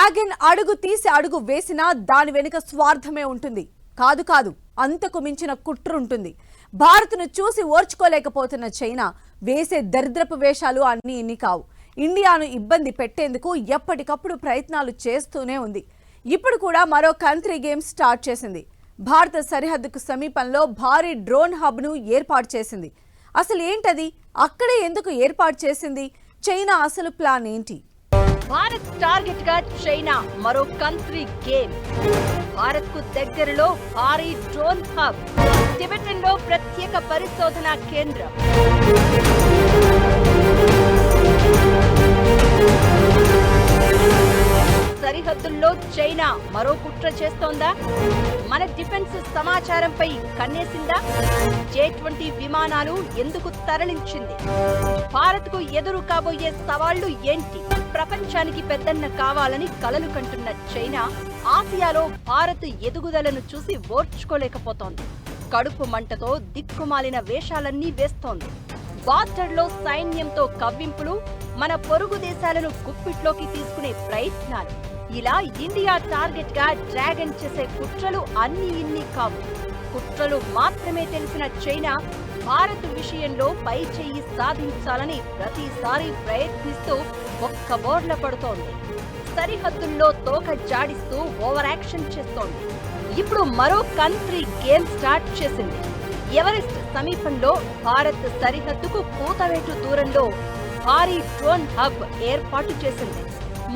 Dragon అడుగు తీసి అడుగు వేసినా దాని వెనుక స్వార్థమే ఉంటుంది. కాదు అంతకు మించిన కుట్ర ఉంటుంది. భారత్ను చూసి ఓర్చుకోలేకపోతున్న చైనా వేసే దరిద్రపు వేషాలు అన్నీ ఇన్ని కావు. ఇండియాను ఇబ్బంది పెట్టేందుకు ఎప్పటికప్పుడు ప్రయత్నాలు చేస్తూనే ఉంది. ఇప్పుడు కూడా మరో కంట్రీ గేమ్ స్టార్ట్ చేసింది. భారత సరిహద్దుకు సమీపంలో భారీ డ్రోన్ హబ్ను ఏర్పాటు చేసింది. అసలు ఏంటది? అక్కడే ఎందుకు ఏర్పాటు చేసింది? చైనా అసలు ప్లాన్ ఏంటి? భారత్ టార్గెట్ గా చైనా మరో కంట్రీ గేమ్. భారత్ కు దగ్గరలో భారీ డ్రోన్ హబ్, టిబెటన్ లో ప్రత్యేక పరిశోధనా కేంద్రం. సరిహద్దుల్లో చైనా మరో కుట్ర చేస్తోందా? మన డిఫెన్స్ సమాచారంపై కన్నేసిందా? J-20 విమానాలు ఎందుకు తరలించింది? భారత్ కు ఎదురు కాబోయే సవాళ్లు ఏంటి? ప్రపంచానికి పెద్దన్న కావాలని కలలు కంటున్న చైనా ఆసియాలో భారత్ ఎదుగుదలను చూసి ఓర్చుకోలేకపోతోంది. కడుపు మంటతో దిక్కుమాలిన వేషాలన్నీ వేస్తోంది. బార్డర్లో సైన్యంతో కవ్వింపులు, మన పొరుగు దేశాలను గుప్పిట్లోకి తీసుకునే ప్రయత్నాలు. ఇలా ఇండియా టార్గెట్ గా డ్రాగన్ చేసే కుట్రలు అన్ని ఇన్ని కావు. కుట్రలు మాత్రమే తెలిసిన చైనా భారత్ విషయంలో పై చెయ్యి సాధించాలని ప్రతిసారి ప్రయత్నిస్తూ ఒక్క బోర్ల పడుతోంది. సరిహద్దుల్లో తోక జాడిస్తూ ఓవర్ యాక్షన్ చేస్తోంది. ఇప్పుడు మరో కంట్రీ గేమ్ స్టార్ట్ చేసింది. ఎవరెస్ట్ సమీపంలో భారత్ సరిహద్దుకు కూతవేటు దూరంలో భారీ డ్రోన్ హబ్ ఏర్పాటు చేసింది.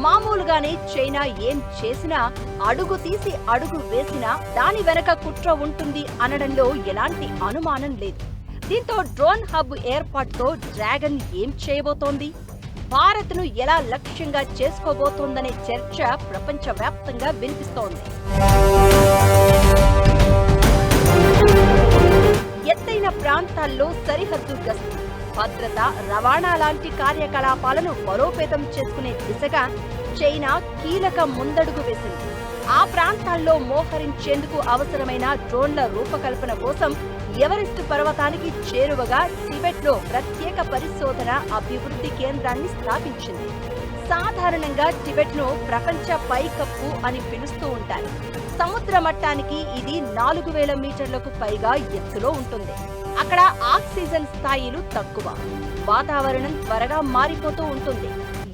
మామూలుగానే చైనా ఏం చేసినా, అడుగు తీసి అడుగు వేసినా దాని వెనక కుట్ర ఉంటుంది అనడంలో ఎలాంటి అనుమానం లేదు. దీంతో డ్రోన్ హబ్ ఏర్పాటుతో డ్రాగన్ ఏం చేయబోతోంది? భారత్ ను ఎలా లక్ష్యంగా చేసుకోబోతోందనే చర్చ ప్రపంచవ్యాప్తంగా వినిపిస్తోంది. ఎత్తైన ప్రాంతాల్లో సరిహద్దు గస్తీ, భద్రత, రవాణా లాంటి కార్యకలాపాలను బలోపేతం చేసుకునే దిశగా చైనా కీలక ముందడుగు వేసింది. ఆ ప్రాంతాల్లో మోహరించేందుకు అవసరమైన డ్రోన్ల రూపకల్పన కోసం ఎవరెస్ట్ పర్వతానికి చేరువగా టిబెట్లో ప్రత్యేక పరిశోధన అభివృద్ధి కేంద్రాన్ని స్థాపించింది. సాధారణంగా టిబెట్ను ప్రపంచ పైకప్పు అని పిలుస్తూ ఉంటారు. సముద్ర మట్టానికి ఇది 4000 మీటర్లకు పైగా ఎత్తులో ఉంటుంది. అక్కడ ఆక్సిజన్ స్థాయిలు తక్కువ, వాతావరణం త్వరగా మారిపోతూ ఉంటుంది.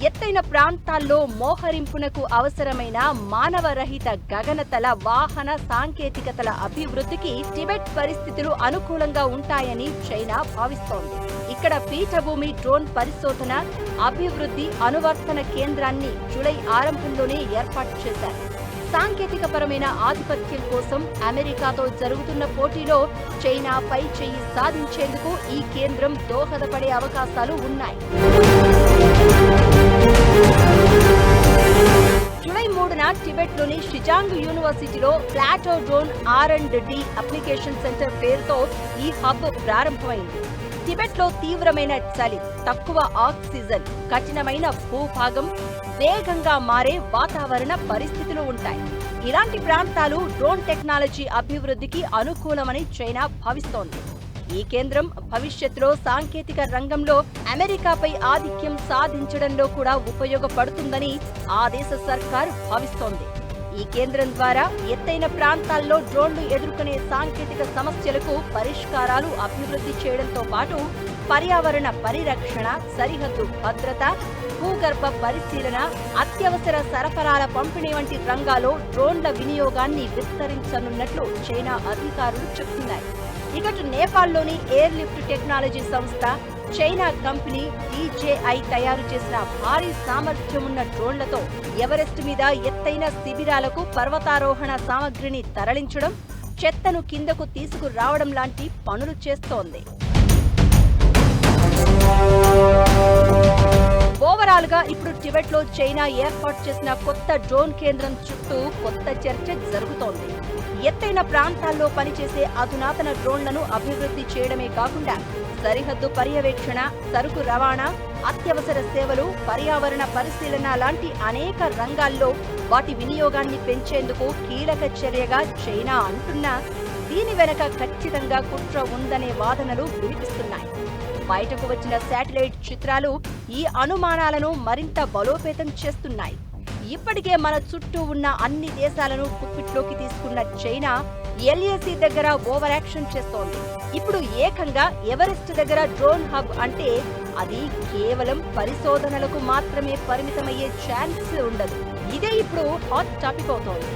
ఎత్తైన ప్రాంతాల్లో మోహరింపునకు అవసరమైన మానవరహిత గగనతల వాహన సాంకేతికతల అభివృద్ధికి టిబెట్ పరిస్థితులు అనుకూలంగా ఉంటాయని చైనా భావిస్తోంది. ఇక్కడ పీఠభూమి డ్రోన్ పరిశోధన అభివృద్ధి అనువర్తన కేంద్రాన్ని జూలై ఆరంభంలోనే ఏర్పాటు చేశారు. సాంకేతికపరమైన ఆధిపత్యం కోసం అమెరికాతో జరుగుతున్న పోటీలో చైనా పై చెయ్యి సాధించేందుకు ఈ కేంద్రం దోహదపడే అవకాశాలు ఉన్నాయి. జూలై 3న టిబెట్లోని షిజాంగ్ యూనివర్సిటీలో Plato drone R&D application centre పేరుతో ఈ హబ్ ప్రారంభమైంది. టిబెట్లో తీవ్రమైన చలి, తక్కువ ఆక్సిజన్, కఠినమైన భూభాగం, వేగంగా మారే వాతావరణ పరిస్థితులు ఉంటాయి. ఇలాంటి ప్రాంతాలు డ్రోన్ టెక్నాలజీ అభివృద్ధికి అనుకూలమని చైనా భావిస్తోంది. ఈ కేంద్రం భవిష్యత్తులో సాంకేతిక రంగంలో అమెరికాపై ఆధిక్యం సాధించడంలో కూడా ఉపయోగపడుతుందని ఆ దేశ సర్కార్ భావిస్తోంది. ఈ కేంద్రం ద్వారా ఎత్తైన ప్రాంతాల్లో డ్రోన్లు ఎదుర్కొనే సాంకేతిక సమస్యలకు పరిష్కారాలు అభివృద్ధి చేయడంతో పాటు పర్యావరణ పరిరక్షణ, సరిహద్దు భద్రత, భూగర్భ పరిశీలన, అత్యవసర సరఫరాల పంపిణీ వంటి రంగాల్లో డ్రోన్ల వినియోగాన్ని విస్తరించనున్నట్లు చైనా అధికారులు చెబుతున్నారు. ఇకటు నేపాల్లోని ఎయిర్ లిఫ్ట్ టెక్నాలజీ సంస్థ, చైనా కంపెనీ DJI తయారు చేసిన భారీ సామర్థ్యమున్న డ్రోన్లతో ఎవరెస్ట్ మీద ఎత్తైన శిబిరాలకు పర్వతారోహణ సామగ్రిని తరలించడం, చెత్తను కిందకు తీసుకురావడం లాంటి పనులు చేస్తోంది. ఓవరాల్ గా ఇప్పుడు టిబెట్ లో చైనా ఏర్పాటు చేసిన కొత్త డ్రోన్ కేంద్రం చుట్టూ కొత్త చర్చ జరుగుతోంది. ఎత్తైన ప్రాంతాల్లో పనిచేసే అధునాతన డ్రోన్లను అభివృద్ధి చేయడమే కాకుండా సరిహద్దు పర్యవేక్షణ, సరుకు రవాణా, అత్యవసర సేవలు, పర్యావరణ పరిశీలన లాంటి అనేక రంగాల్లో వాటి వినియోగాన్ని పెంచేందుకు కీలక చర్యగా చైనా అంటున్నా దీని వెనక ఖచ్చితంగా కుట్ర ఉందనే వాదనలు వినిపిస్తున్నాయి. బయటకు వచ్చిన శాటిలైట్ చిత్రాలు ఈ అనుమానాలను మరింత బలోపేతం చేస్తున్నాయి. ఇప్పటికే మన చుట్టూ ఉన్న అన్ని దేశాలను గుప్పిట్లోకి తీసుకున్న చైనా LAC దగ్గర ఓవర్ యాక్షన్ చేస్తోంది. ఇప్పుడు ఏకంగా ఎవరెస్ట్ దగ్గర డ్రోన్ హబ్ అంటే అది కేవలం పరిశోధనలకు మాత్రమే పరిమితమయ్యే ఛాన్స్ ఉండదు. ఇదే ఇప్పుడు హాట్ టాపిక్ అవుతోంది.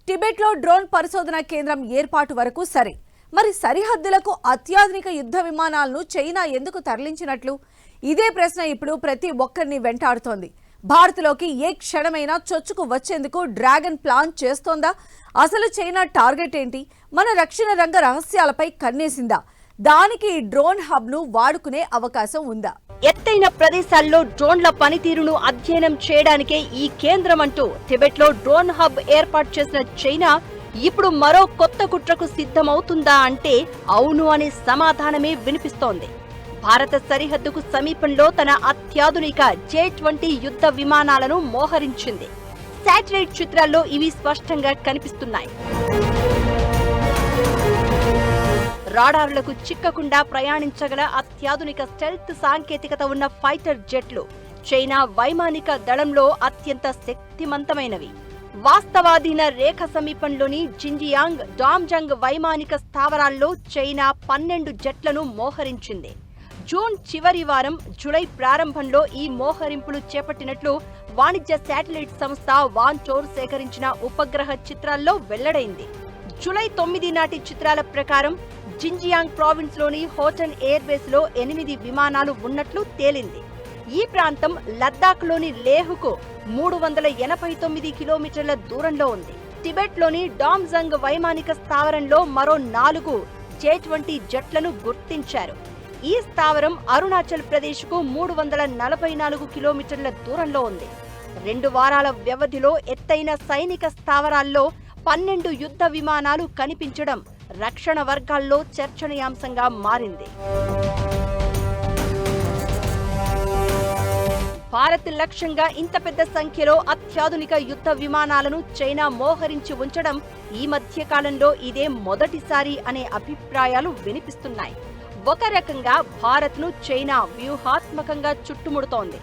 టిబెట్ లో డ్రోన్ పరిశోధన కేంద్రం ఏర్పాటు వరకు సరే, మరి సరిహద్దులకు అత్యాధునిక యుద్ధ విమానాలను చైనా ఎందుకు తరలించినట్లు? ఇదే ప్రశ్న ఇప్పుడు ప్రతి ఒక్కరిని వెంటాడుతోంది. భారత్లోకి ఏ క్షణమైనా చొచ్చుకు వచ్చేందుకు డ్రాగన్ ప్లాన్ చేస్తోందా? అసలు చైనా టార్గెట్ ఏంటి? మన రక్షణ రంగ రహస్యాలపై కన్నేసిందా? దానికి డ్రోన్ హబ్ ను వాడుకునే అవకాశం ఉందా? ఎత్తైన ప్రదేశాల్లో డ్రోన్ల పనితీరును అధ్యయనం చేయడానికే ఈ కేంద్రం అంటూ టిబెట్ లో డ్రోన్ హబ్ ఏర్పాటు చేసిన చైనా ఇప్పుడు మరో కొత్త కుట్రకు సిద్ధమవుతుందా అంటే అవును అనే సమాధానమే వినిపిస్తోంది. భారత సరిహద్దుకు సమీపంలో తన అత్యాధునిక J-20 యుద్ధ విమానాలను మోహరించింది. శాటిలైట్ చిత్రాల్లో ఇవి స్పష్టంగా కనిపిస్తున్నాయి. రాడార్లకు చిక్కకుండా ప్రయాణించగల అత్యాధునిక స్టెల్త్ సాంకేతికత ఉన్న ఫైటర్ జెట్లు చైనా వైమానిక దళంలో అత్యంత శక్తిమంతమైనవి. వాస్తవాధీన రేఖ సమీపంలోని జింజియాంగ్, డామ్జంగ్ వైమానిక స్థావరాల్లో చైనా 12 జెట్లను మోహరించింది. జూన్ చివరి వారం, జూలై ప్రారంభంలో ఈ మోహరింపులు చేపట్టినట్లు వాణిజ్య శాటిలైట్ సంస్థ వాంటోర్ సేకరించిన ఉపగ్రహ చిత్రాల్లో వెల్లడైంది. జూలై 9 నాటి చిత్రాల ప్రకారం జింజియాంగ్ ప్రావిన్స్ లోని హోటన్ ఎయిర్ బేస్ లో 8 విమానాలు ఉన్నట్లు తేలింది. ఈ ప్రాంతం లద్దాఖ్ లోని లేహ్కు 389 కిలోమీటర్ల దూరంలో ఉంది. టిబెట్ లోని డామ్జంగ్ వైమానిక స్థావరంలో మరో 4 J-20 జట్లను గుర్తించారు. ఈ స్థావరం అరుణాచల్ ప్రదేశ్ కు 344 కిలోమీటర్ల దూరంలో ఉంది. 2 వారాల వ్యవధిలో ఎత్తైన సైనిక స్థావరాల్లో 12 యుద్ధ విమానాలు కనిపించడం రక్షణ వర్గాల్లో చర్చనీయాంశంగా మారింది. భారత్ లక్ష్యంగా ఇంత పెద్ద సంఖ్యలో అత్యాధునిక యుద్ధ విమానాలను చైనా మోహరించి ఉంచడం ఈ మధ్య కాలంలో ఇదే మొదటిసారి అనే అభిప్రాయాలు వినిపిస్తున్నాయి. ఒక రకంగా భారత్ ను చైనా వ్యూహాత్మకంగా చుట్టుముడుతోంది.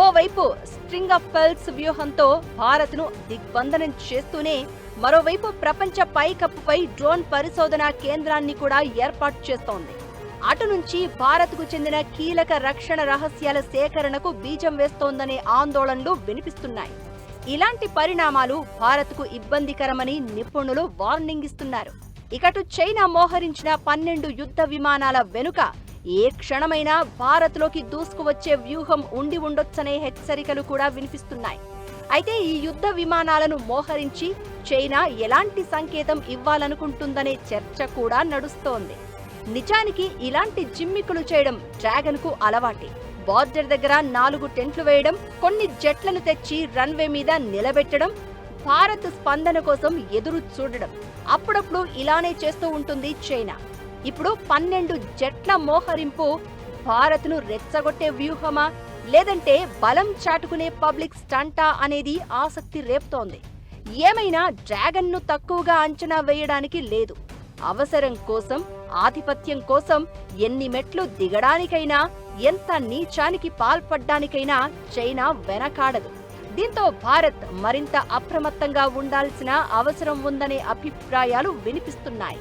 ఓవైపు స్ట్రింగ్ ఆఫ్ పెర్ల్స్ వ్యూహంతో భారత్ ను దిగ్బంధనం చేస్తూనే మరోవైపు ప్రపంచ పైకప్పుపై డ్రోన్ పరిశోధనా కేంద్రాన్ని కూడా ఏర్పాటు చేస్తోంది. అటు నుంచి భారత్కు చెందిన కీలక రక్షణ రహస్యాల సేకరణకు బీజం వేస్తోందనే ఆందోళనలు వినిపిస్తున్నాయి. ఇలాంటి పరిణామాలు భారత్కు ఇబ్బందికరమని నిపుణులు వార్నింగ్ ఇస్తున్నారు. ఇకటు చైనా మోహరించిన 12 యుద్ధ విమానాల వెనుక ఏ క్షణమైనా భారత్లోకి దూసుకువచ్చే వ్యూహం ఉండి ఉండొచ్చనే హెచ్చరికలు కూడా వినిపిస్తున్నాయి. అయితే ఈ యుద్ధ విమానాలను మోహరించి చైనా ఎలాంటి సంకేతం ఇవ్వాలనుకుంటుందనే చర్చ కూడా నడుస్తోంది. నిజానికి ఇలాంటి జిమ్మికులు చేయడం డ్రాగన్ కు అలవాటే. బార్డర్ దగ్గర 4 టెంట్లు వేయడం, కొన్ని జెట్లను తెచ్చి రన్వే మీద నిలబెట్టడం, భారత్ స్పందన కోసం ఎదురు చూడడం, అప్పుడప్పుడు ఇలానే చేస్తూ ఉంటుంది చైనా. ఇప్పుడు 12 జెట్ల మోహరింపు భారత్ను రెచ్చగొట్టే వ్యూహమా, లేదంటే బలం చాటుకునే పబ్లిక్ స్టంటా అనేది ఆసక్తి రేపుతోంది. ఏమైనా డ్రాగన్ ను తక్కువగా అంచనా వేయడానికి లేదు. అవసరం కోసం, ఆధిపత్యం కోసం ఎన్ని మెట్లు దిగడానికైనా, ఎంత నీచానికి పాల్పడ్డానికైనా చైనా వెనకాడదు. దీంతో భారత్ మరింత అప్రమత్తంగా ఉండాల్సిన అవసరం ఉందనే అభిప్రాయాలు వినిపిస్తున్నాయి.